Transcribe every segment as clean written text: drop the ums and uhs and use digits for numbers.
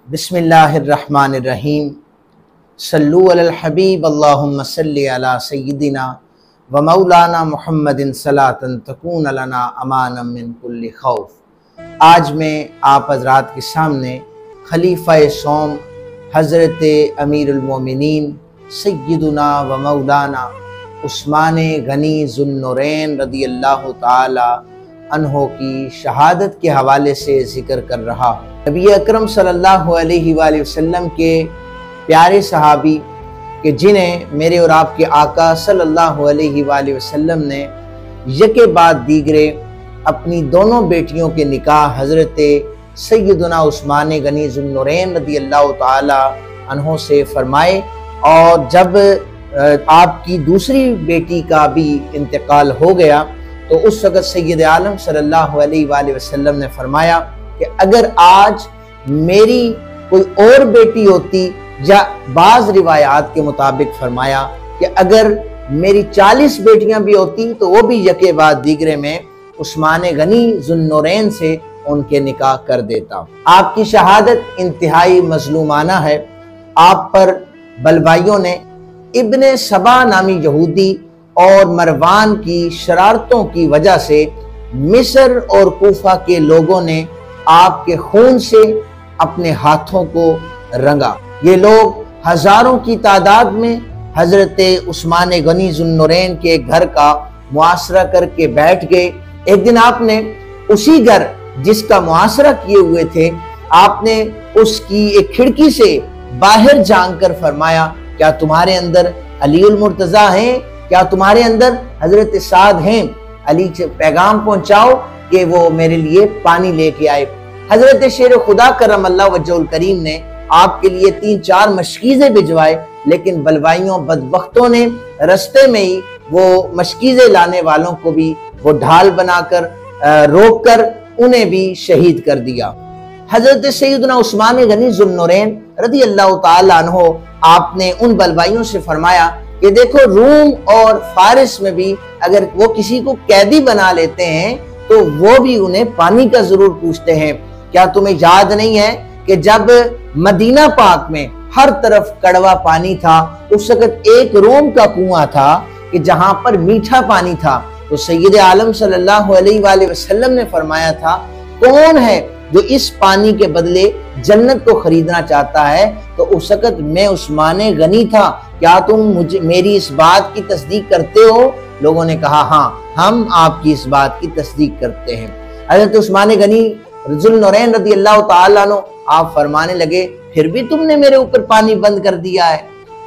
बिस्मिल्लाहिर्रहमानिर्रहीम। सल्लु अलल हबीब अल्लाहुम्मा सल्लि अला सय्यिदिना व मौलाना मुहम्मदिन सलातन तकून लना अमानम मिन कुल्लि खौफ। आज मैं आप हज़रात के सामने खलीफा सोम हज़रत अमीरुल मोमिनीन सय्यिदुना व मौलाना उस्मान गनी ज़ुन्नुरैन रज़ियल्लाहु ताला अन्हो की शहादत के हवाले से ज़िक्र कर रहा हूँ। नबी अकरम सल्लल्लाहु अलैहि वसल्लम के प्यारे सहाबी कि जिन्हें मेरे और आपके आका सल्लल्लाहु अलैहि वसल्लम ने यके बाद दीगरे अपनी दोनों बेटियों के निकाह हज़रत सय्यदुना उस्मान गनी ज़ुन्नुरैन रज़ियल्लाहु ताला अन्हो से फरमाए, और जब आपकी दूसरी बेटी का भी इंतकाल हो गया तो उस वक़्त सैयद आलम सल्लल्लाहु अलैहि वसल्लम ने फरमाया कि अगर आज मेरी कोई और बेटी होती, या बाज़ रिवायात के मुताबिक फरमाया कि अगर मेरी 40 बेटियां भी होती तो वो भी यके बाद दीगरे में उस्मान गनी ज़ुन्नुरैन से उनके निकाह कर देता। आपकी शहादत इंतहाई मजलूमाना है। आप पर बलवाइयों ने इब्ने सबा नामी यहूदी और मरवान की शरारतों की वजह से मिस्र और कूफा के लोगों ने आपके खून से अपने हाथों को रंगा। ये लोग हजारों की तादाद में हजरत उस्मान गनी ज़ुन्नुरैन के घर का मुआसरा करके बैठ गए। एक दिन आपने उसी घर जिसका मुआसरा किए हुए थे, आपने उसकी एक खिड़की से बाहर झांक कर फरमाया, क्या तुम्हारे अंदर अलीउल मुर्तज़ा हैं? क्या तुम्हारे अंदर हजरत साद हैं? अली से पैगाम पहुंचाओ कि वो मेरे लिए पानी लेके आए। हजरत शेर खुदा करमल्लाहु वजहुल करीम ने आपके लिए 3-4 मशकीज़े भिजवाए, लेकिन बलवाइयों बदबख्तों ने रस्ते में ही वो मशकीज़े लाने वालों को भी वो ढाल बनाकर रोक कर उन्हें भी शहीद कर दिया। हजरत सैयदना उस्मान गनी ज़ुन्नुरैन रज़ियल्लाहु ताला अन्हो आपने उन बलवाइयों से फरमाया कि देखो, रूम और फारिस में भी अगर वो किसी को कैदी बना लेते हैं तो वो भी उन्हें पानी का जरूर पूछते हैं। क्या तुम्हें याद नहीं है कि जब मदीना पाक में हर तरफ कड़वा पानी था, उस वक्त एक रोम का कुआं था कि जहां पर मीठा पानी था, तो सैयद आलम सल्लल्लाहु अलैहि वसल्लम ने फरमाया था, कौन है जो इस पानी के बदले जन्नत को खरीदना चाहता है? तो उस वक्त मैं उस्मान गनी था, क्या तुम मुझे मेरी इस बात की तस्दीक करते हो? लोगों ने कहा, हाँ, हम आपकी इस बात की तस्दीक करते हैं। हज़रत उस्मान गनी ज़ुन्नुरैन रज़ियल्लाहु ताला अन्हु आप फरमाने लगे, फिर भी तुमने मेरे ऊपर पानी बंद कर दिया है।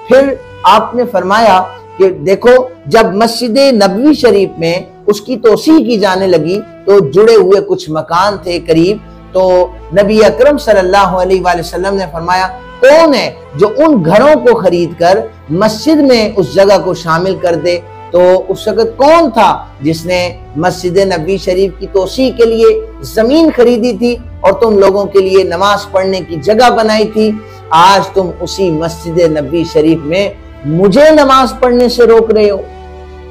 फिर आपने फरमाया कि देखो, जब मस्जिद नबवी शरीफ में उसकी तोसी की जाने लगी तो जुड़े हुए कुछ मकान थे करीब, तो नबी अकरम सल्लल्लाहु अलैहि वसल्लम ने फरमाया, कौन है जो उन घरों को खरीद कर मस्जिद में उस जगह को शामिल कर दे? तो उस वक्त कौन था जिसने मस्जिद नबी शरीफ की तोसी के लिए जमीन खरीदी थी और तुम लोगों के लिए नमाज पढ़ने की जगह बनाई थी? आज तुम उसी मस्जिद नबी शरीफ में मुझे नमाज पढ़ने से रोक रहे हो।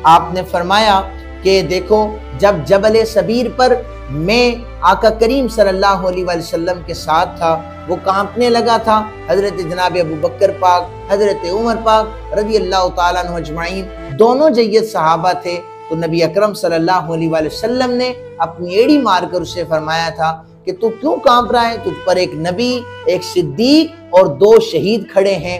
आपने फरमाया कि देखो, जब जबल सबीर पर मैं आका करीम सल्लल्लाहु अलैहि वसल्लम के साथ था, वो कांपने लगा था। हजरत जनाब अबू बकर पाक, हजरत उमर पाक रज़ियल्लाहु ताला अन्हु अजमाइन दोनों जय्यद सहाबा थे। तो नबी अकरम सल्लल्लाहु अलैहि वसल्लम ने अपनी एड़ी मारकर उससे फरमाया था कि तू क्यों कांप रहा है? तुझ पर एक नबी, एक सिद्दीक और 2 शहीद खड़े हैं।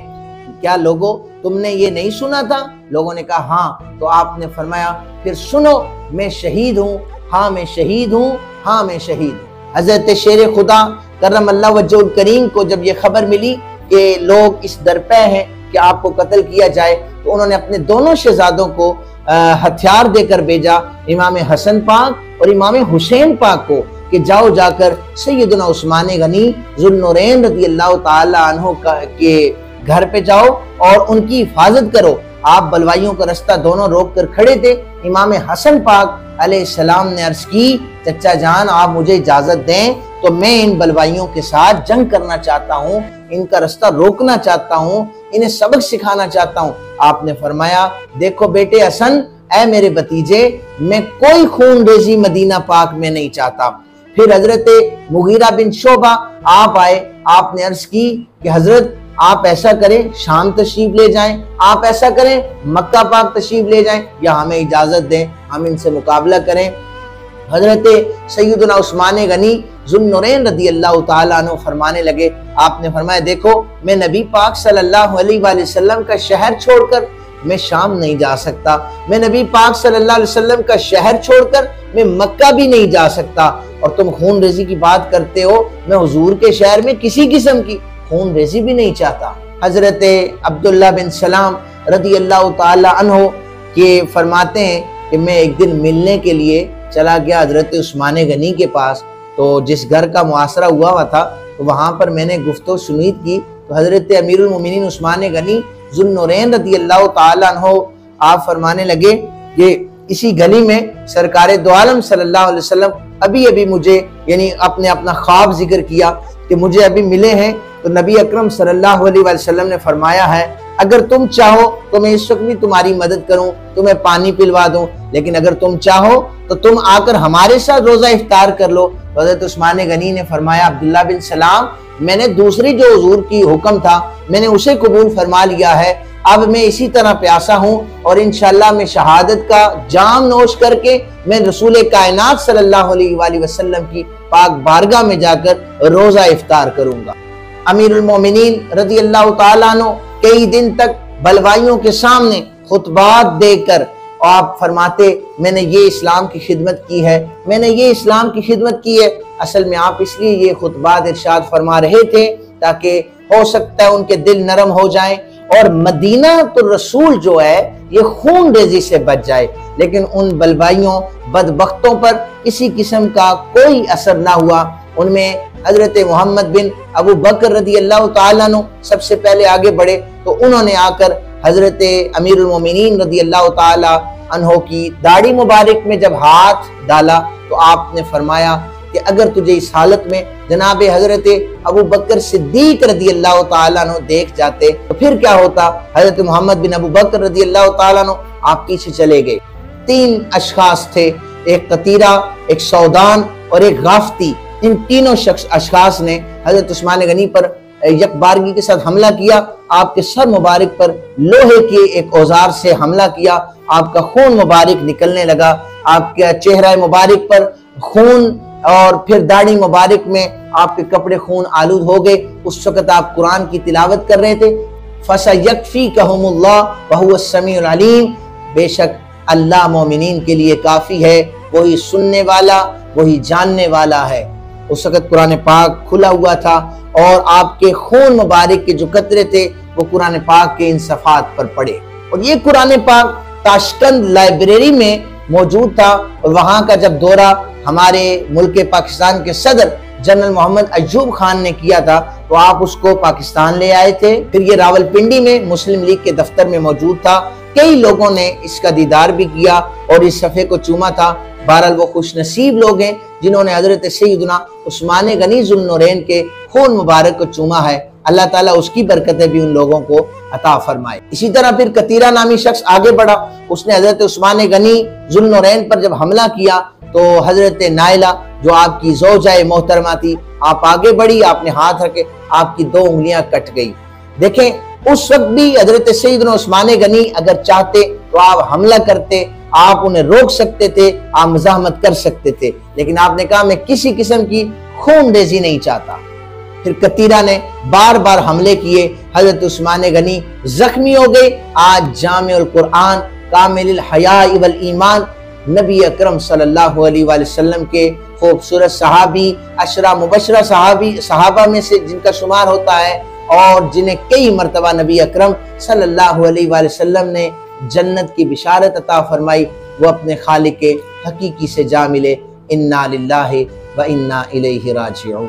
क्या लोगों, तुमने ये नहीं सुना था? लोगों ने कहा, हाँ। तो आपने फरमाया, फिर सुनो, मैं शहीद हूँ, हाँ मैं शहीद हूँ, हाँ मैं शहीद हूँ। हजरत शेर खुदा करमल्लाहु वजहुल करीम को जब ये खबर मिली कि लोग इस दरपे हैं कि आपको कत्ल किया जाए, तो उन्होंने अपने दोनों शहजादों को हथियार देकर भेजा, इमाम हसन पाक और इमाम हुसैन पाक को, कि जाओ जाकर सैयदना उस्मान गनी ज़ुन्नुरैन रज़ियल्लाहु ताला अन्हु के घर पे जाओ और उनकी हिफाजत करो। आप बलवाइयों का रास्ता दोनों रोक कर खड़े थे। इमाम हसन पाक अलैहिस्सलाम ने अर्ज की, चचा जान, आप मुझे इजाजत दें तो मैं इन बलवाइयों के साथ जंग करना चाहता हूँ, इनका रास्ता रोकना चाहता हूँ, इन्हें सबक सिखाना चाहता हूँ। आपने फरमाया, देखो बेटे हसन, ऐ मेरे भतीजे, मैं कोई खून रेजी मदीना पाक में नहीं चाहता। फिर हजरत मुगीरा बिन शोबा आप आए, आपने अर्ज की कि हजरत आप ऐसा करें शाम तशरीफ ले जाएं, आप ऐसा करें मक्का पाक तशरीफ ले जाएं या हमें इजाजत दें, हम इनसे मुकाबला करें। हजरत सैयदना उस्मान गनी ज़ुन्नुरैन रदी अल्लाह ताला अन्हु फरमाने लगे, आपने फरमाया देखो मैं नबी पाक सल्लल्लाहु अलैहि वसल्लम का शहर छोड़कर मैं शाम नहीं जा सकता, मैं नबी पाक सल्लल्लाहु अलैहि वसल्लम का शहर छोड़कर मैं मक्का भी नहीं जा सकता, और तुम खून रेजी की बात करते हो, मैं हुजूर के शहर में किसी किस्म की खून रेजी भी नहीं चाहता। हजरत अब्दुल्ला बिन सलाम रदी अल्लाह ताला अन्हु के फरमाते हैं कि मैं एक दिन मिलने के लिए चला गया हजरत उस्मान गनी के पास, तो जिस घर का मुआसरा हुआ था तो वहाँ पर मैंने गुफ्तगू सुनीद की, तो हजरत अमीरुल मोमिनीन उस्मान गनी ज़ुन्नुरैन रदी अल्लाह ताला अन्हु आप फरमाने लगे कि इसी गली में सरकार दो आलम सल्लल्लाहु अलैहि वसल्लम अभी अभी मुझे यानी अपना ख्वाब जिक्र किया कि मुझे अभी मिले हैं, तो नबी अकरम सल्लल्लाहु अलैहि वसल्लम ने फरमाया है अगर तुम चाहो तो मैं इस वक्त भी तुम्हारी मदद करूं, तुम्हें पानी पिलवा दूं, लेकिन अगर तुम चाहो तो तुम आकर हमारे साथ रोजा इफ्तार कर लो। तो हज़रत उस्मान गनी ने फरमाया अब्दुल्ला बिन सलाम मैंने दूसरी जो हुजूर की हुक्म था मैंने उसे कबूल फरमा लिया है, अब मैं इसी तरह प्यासा हूँ और इंशाअल्लाह मैं शहादत का जाम नोश करके मैं रसूल कायनात सल्लल्लाहु अलैहि वसल्लम की पाक बारगाह में जाकर रोजा इफ्तार करूंगा। अमीरुल मोमिनीन रज़ी अल्लाह ताला अन्हु कई दिन तक बलवाइयों के सामने खुतबात देकर आप फरमाते मैंने ये इस्लाम की खिदमत की है, मैंने ये इस्लाम की खिदमत की है। असल में आप इसलिए ये खुतबात इरशाद फरमा रहे थे ताकि हो सकता है उनके दिल नरम हो जाएं और मदीना तो रसूल जो है ये खून रेजी से बच जाए, लेकिन उन बलवाइयों बदबख्तों पर किसी किस्म का कोई असर ना हुआ। उनमें हजरत मोहम्मद बिन अबू बकर रदी अल्लाह ताला अन्हु सबसे पहले आगे बढ़े, तो उन्होंने आकर हजरत अमीरुल मोमिनीन रदी अल्लाह ताला अन्हु की दाढ़ी मुबारक में जब हाथ डाला तो आपने फरमाया कि अगर तुझे इस हालत में जनाब हजरत अबू बकर सिद्दीक रदी अल्लाह ताला अन्हु देख जाते तो फिर क्या होता। हजरत मोहम्मद बिन अबू बकर रदी अल्लाह ताला अन्हु आप पीछे चले गए। तीन अशखास थे, एक कतीरा, एक सौदान और एक गाफ्ती। इन तीनों अशखास ने हजरत उस्मान गनी पर यकबारगी के साथ हमला किया, आपके सर मुबारक पर लोहे के एक औजार से हमला किया, आपका खून मुबारक निकलने लगा, आपके चेहरा मुबारक पर खून और फिर दाढ़ी मुबारक में आपके कपड़े खून आलूद हो गए। उस वक्त आप कुरान की तिलावत कर रहे थे, फसयकफीकहुमुल्लाह वहुवस समीउल अलीम, बेशक अल्लाह मोमिनीन के लिए काफी है, वही सुनने वाला वही जानने वाला है। उस वक्त कुरान पाक खुला हुआ था और आपके खून मुबारक के जो कतरे थे वो कुरान पाक के इन सफ़ात पर पड़े, और ये कुरान पाक ताशकंद लाइब्रेरी में मौजूद था। और वहाँ का जब दौरा हमारे मुल्क पाकिस्तान के सदर जनरल मोहम्मद अय्यूब खान ने किया था तो आप उसको पाकिस्तान ले आए थे। फिर ये रावलपिंडी में मुस्लिम लीग के दफ्तर में मौजूद था, कई लोगों ने इसका दीदार भी किया और इस सफ़े को चूमा था। बहरहाल वो खुशनसीब लोग हैं जिन्होंने हजरत सैयदना उस्मान गनी ज़ुन्नुरैन के खून मुबारक को चूमा है। अल्लाह ताला उसकी बरकतें भी उन लोगों को अता फरमाए। इसी तरह फिर कतीरा नामी शख्स आगे बढ़ा, उसने हजरत उस्मान गनी ज़ुन्नुरैन पर जब हमला किया तो हजरत नाइला जो आपकी ज़ौजाए मोहतरमा थी, आप आगे बढ़ी, आपने हाथ रखे, आपकी 2 उंगलियां कट गई। देखें उस वक्त भी हजरत सैयदना उस्मान गनी अगर चाहते तो आप हमला करते, आप उन्हें रोक सकते थे, आप मज़ाहमत कर सकते थे, लेकिन आपने कहा मैं किसी किस्म की खून रेजी नहीं चाहता। फिर कतीरा ने बार बार हमले किए, हजरत उस्मान गनी जख्मी हो गए। आज जामिउल कुरान कामिलुल हया वल ईमान नबी अकरम सल्लल्लाहु अलैहि वसल्लम के खूबसूरत सहाबी, अशरा मुबशरा सहाबा में से जिनका शुमार होता है और जिन्हें कई मरतबा नबी अकरम सल्लल्लाहु अलैहि वसल्लम ने जन्नत की बिशारत अता फरमाई, वो अपने खालिक हकीकी से जा मिले। इन्ना लिल्लाहि व इन्ना इलैहि राजिऊन।